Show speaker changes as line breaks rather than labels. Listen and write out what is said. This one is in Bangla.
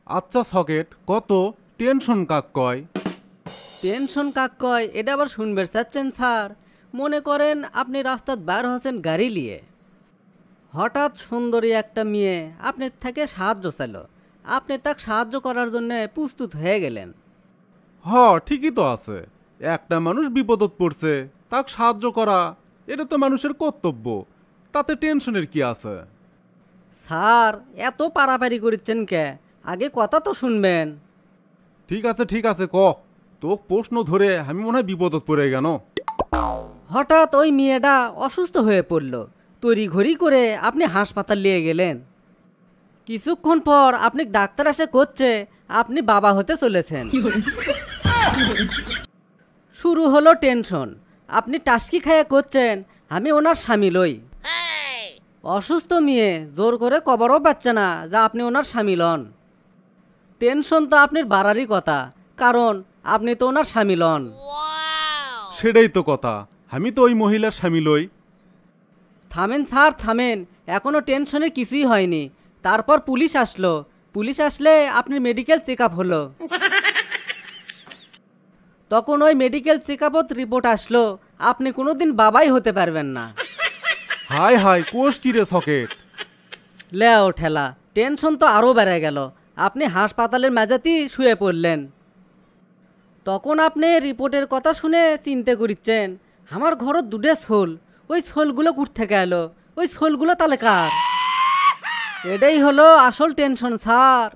আচ্ছা সকেট কত টেনশন কাক কয়?
টেনশন কাক কয় এটা আবার শুনবে চাচ্ছেন স্যার? মনে করেন আপনি রাস্তাত বার হচ্ছেন গাড়ি নিয়ে, হঠাৎ সুন্দরী একটা মেয়ে আপনার থেকে সাহায্য চাইল, আপনি তাকে সাহায্য করার জন্য প্রস্তুত হয়ে গেলেন।
ঠিকই তো আছে। একটা মানুষ বিপদত পড়ছে, তাক সাহায্য করা এটা তো মানুষের কর্তব্য। তাতে টেনশনের কি আছে?
স্যার এত পারাপারি করছেন কে? আগে কথা তো শুনবেন।
ঠিক আছে ক। তো প্রশ্ন ধরে আমি মনে হয় বিপদত পড়ে গেল।
হঠাৎ ওই মেয়েটা অসুস্থ হয়ে পড়ল, তড়ি ঘড়ি করে আপনি হাসপাতাল নিয়ে গেলেন। কিছুক্ষণ পর আপনি ডাক্তার এসে করছে আপনি বাবা হতে চলেছেন। শুরু হলো টেনশন। আপনি টাস্কি খাইয়ে করছেন আমি ওনার স্বামী লই। অসুস্থ মেয়ে জোর করে কবরও পাচ্ছে না যা আপনি ওনার স্বামী লন। টেনশন তো আপনার বাড়ারই কথা, কারণ আপনি তো ওনার স্বামী লন।
সেটাই তো কথা, আমি তো ওই মহিলার স্বামী লই।
থামেন স্যার থামেন, এখনো টেনশনের কিছুই হয়নি। তারপর পুলিশ আসলো, পুলিশ আসলে আপনার মেডিকেল চেক আপ হলো। তখন ওই মেডিকেল চেক আপত রিপোর্ট আসলো আপনি কোনোদিন বাবাই হতে পারবেন না।
হাই হাই কোষ কি রে সকেট?
লেও ঠেলা, টেনশন তো আরও বেড়ে গেল। আপনি হাসপাতালের মেঝেতেই শুয়ে পড়লেন। তখন আপনি রিপোর্টের কথা শুনে চিন্তা করছেন আমার ঘরত দুটো ছোল, ওই ছোলগুলো কুট থেকে এলো, ওই ছোলগুলো তাহলে কার? এটাই হলো আসল টেনশন স্যার।